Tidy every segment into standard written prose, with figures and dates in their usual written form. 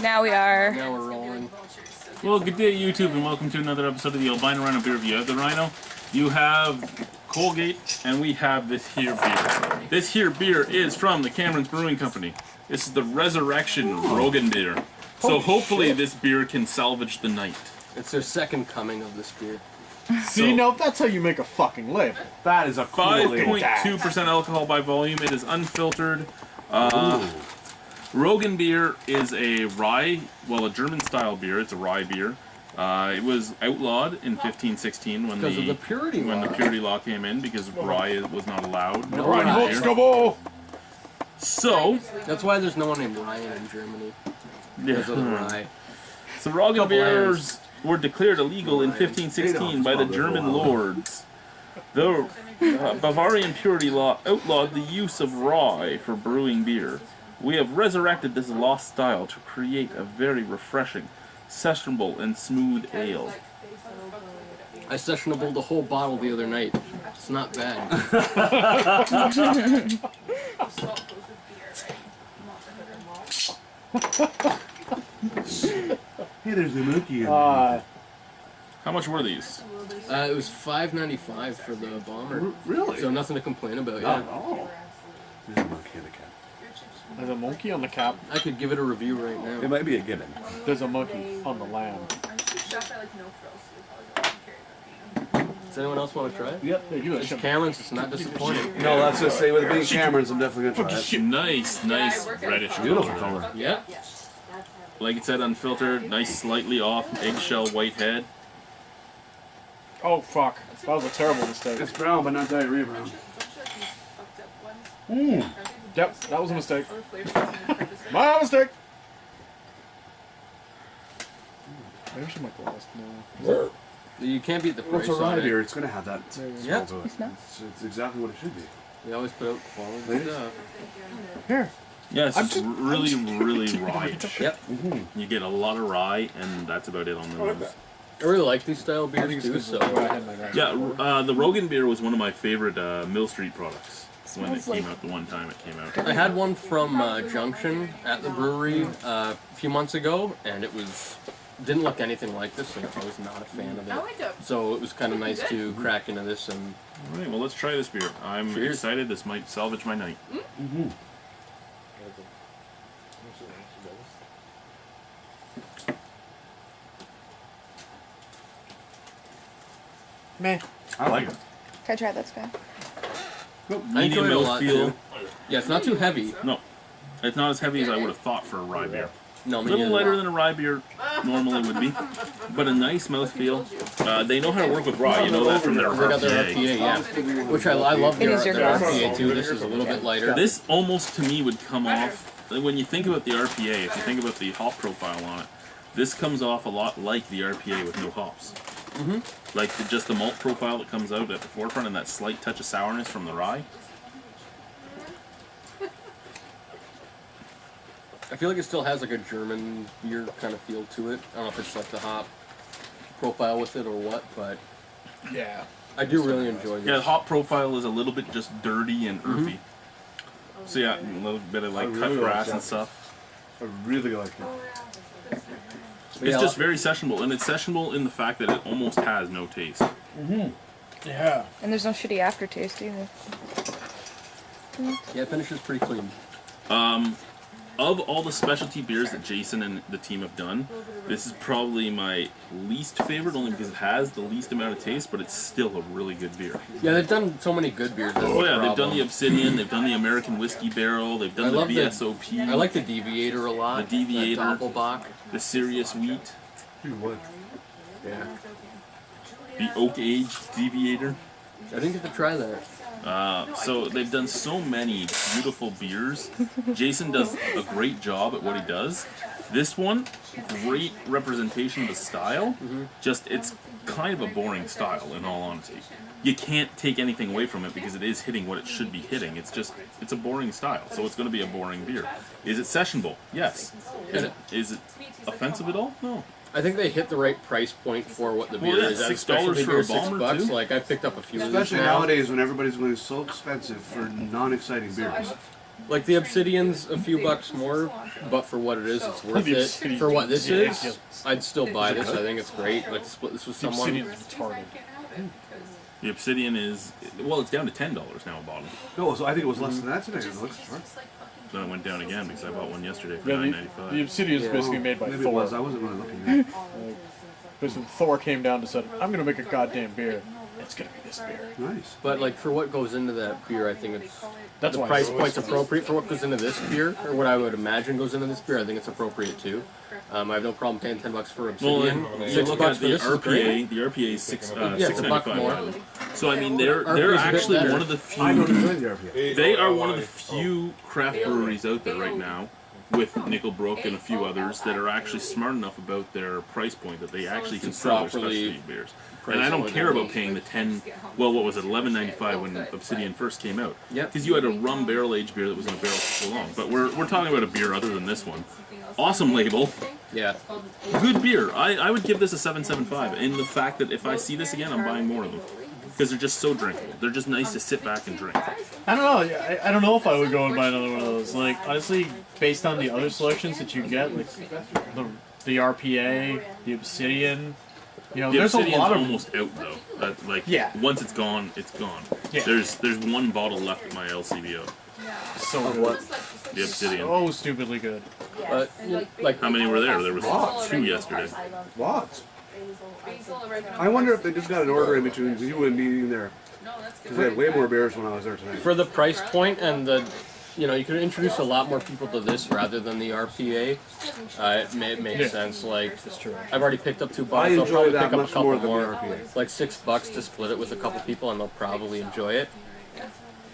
Now we are. Now we're rolling. Well, good day, YouTube, and welcome to another episode of the Albino Rhino beer review. You have the Rhino, you have Colgate, and we have this here beer. This here beer is from the Cameron's Brewing Company. This is the Resurrection Roggenbier. So hopefully this beer can salvage the night. It's their second coming of this beer. See, no, that's how you make a fucking label. That is a cool 5.2% alcohol by volume. It is unfiltered. Roggenbier is a rye, well, a German-style beer. It's a rye beer. It was outlawed in 1516 when because of the purity law. when the purity law came in, because rye was not allowed. No rye. So That's why there's no one named Ryan in Germany. Because of the rye. So Roggenbiers were declared illegal in 1516 by the German lords. The Bavarian purity law outlawed the use of rye for brewing beer. We have resurrected this lost style to create a very refreshing, sessionable, and smooth ale. I sessionable the whole bottle the other night. It's not bad. Hey, there's a monkey in there. How much were these? It was $5.95 for the bomber. Really? So nothing to complain about, yeah. Oh. There's a monkey in the cat. There's a monkey on the cap. I could give it a review right now. It might be a given. There's a monkey on the lamb. Does anyone else want to try it? Yep. Hey, you It's Cameron's, it's not disappointing. No, let's just say with it being Cameron's, I'm definitely gonna try it. Nice reddish Beautiful color. color. Yeah. Like it said, unfiltered, nice slightly off eggshell white head. Oh, fuck. That was a terrible mistake. It's brown, but not diarrhea brown. Yep, that was a mistake. My mistake! Maybe she might last now. You can't beat the price What's a rye on beer? it. It's gonna have that Yeah. smell to it. It's exactly what it should be. They always put out quality Ladies? stuff. Here. Yeah, it's I'm just just- really, really rye. Yep. You get a lot of rye, and that's about it on the nose. I really like these style beers too, so... Yeah, the Roggenbier was one of my favorite Mill Street products when it came out. The one time it came out. I had one from Junction at the brewery a few months ago, and it didn't look anything like this, and I was not a fan of it. So it was kind of nice to crack into this and... All right, well, let's try this beer. I'm Cheers. excited. This might salvage my night. Meh. I like it. Can I try this guy? I enjoyed it a lot, mouthfeel. too. Yeah, it's not too heavy. No, it's not as heavy as I would have thought for a rye beer. No, A me little neither. lighter than a rye beer normally would be, but a nice mouthfeel. They know how to work with rye. You know that from their They got their RPA. RPA, yeah. Which I love It their is your their glass. RPA too. This is a little bit lighter. This almost to me would come off, when you think about the RPA, if you think about the hop profile on it, this comes off a lot like the RPA with no hops. Like just the malt profile that comes out at the forefront and that slight touch of sourness from the rye. I feel like it still has like a German beer kind of feel to it. I don't know if it's like the hop profile with it or what, but Yeah. I do really enjoy this. Yeah, the hop profile is a little bit just dirty and earthy. So yeah, a little bit of like I cut really like grass and that. stuff. I really like it. It's Yeah. just very sessionable, and it's sessionable in the fact that it almost has no taste. Yeah. And there's no shitty aftertaste either. Yeah, it finishes pretty clean. Of all the specialty beers that Jason and the team have done, this is probably my least favorite, only because it has the least amount of taste, but it's still a really good beer. Yeah, they've done so many good beers. That's Oh the yeah, they've done problem. the Obsidian, they've done the American Whiskey Barrel, they've I done the love the- VSOP, I like the Deviator a lot. The Deviator. That Doppelbock. the Serious Wheat, What? Yeah. the Oak Age Deviator. I didn't get to try that. So they've done so many beautiful beers. Jason does a great job at what he does. This one, great representation of the style. Just it's kind of a boring style, in all honesty. You can't take anything away from it because it is hitting what it should be hitting. It's a boring style, so it's going to be a boring beer. Is it sessionable? Yes. Is it offensive at all? No. I think they hit the right price point for what the beer Well, yeah, is. At a $6 specialty for beer, a bomber, $6. too. Like I picked up a few of these Especially now. nowadays when everybody's going so expensive for non-exciting beers. Like the Obsidian's a few bucks more, but for what it is, it's worth The it. Obsidian- For what this yeah, is, yeah. I'd still buy this. I think it's great. Like to split this with The someone. Obsidian's retarded. The Obsidian is, well, it's down to $10 now a bottle. No, so I think it was less than that today. It looks right. Then it went down again because I bought one yesterday for Yeah, the $9.95. Obsidian is Yeah. basically made by Maybe it Thor. was. I wasn't really looking. Basically, Thor came down and said, "I'm gonna make a goddamn beer. It's gonna be this beer." Nice. But like for what goes into that beer, I think it's That's the why price it's point's appropriate for what goes into this beer, or what I would imagine goes into this beer. I think it's appropriate too. I have no problem paying $10 for Well, Obsidian. you $6 look for at the this is great. RPA. The RPA is it's a buck $6.95. more. So I mean, they're RPA is a bit actually better. one of the I don't few. enjoy the RPA. They are one of the few craft breweries out there right now, with Nickelbrook and a few others, that are actually smart enough about their price point that they actually can sell their Properly specialty beers. And I don't care about paying the 10. Well, what was it, $11.95 when Obsidian first came out? Yep. Because you had a rum barrel aged beer that was in a barrel for so long. But we're talking about a beer other than this one. Awesome label, Yeah. good beer. I would give this a 7.75. In the fact that if I see this again, I'm buying more of them. Because they're just so drinkable. They're just nice to sit back and drink. I don't know. I don't know if I would go and buy another one of those. Like, honestly, based on the other selections that you get, like the RPA, the Obsidian, you know, The there's a Obsidian's lot of. almost out though. That, like, Yeah. once it's gone, it's gone. Yeah. There's one bottle left at my LCBO. So good. The Obsidian. Oh, stupidly good. But like How many were there? There was 2 yesterday. Lots. I wonder if they just got an order in between you and me eating there. Because they had way more beers when I was there tonight. for the price point and the, you could introduce a lot more people to this rather than the RPA. It makes Yeah. sense. Like That's true. I've already picked up 2 I bottles. I'll enjoy probably that pick up a much couple more than the more. RPA. Like $6 to split it with a couple people, and they'll probably enjoy it.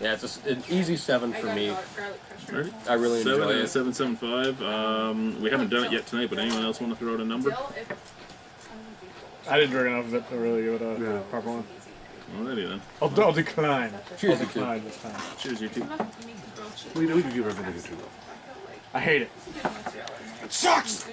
Yeah, it's an easy 7 for me. Right? I really enjoy 7 and it. 7.75. We haven't done it yet tonight, but anyone else want to throw out a number? I didn't drink enough of it to really give it a Yeah. proper one. Alrighty then. I'll decline. Cheers, I'll you two. decline this time. Cheers, you two. We know you give everything a 2. I hate it. It sucks!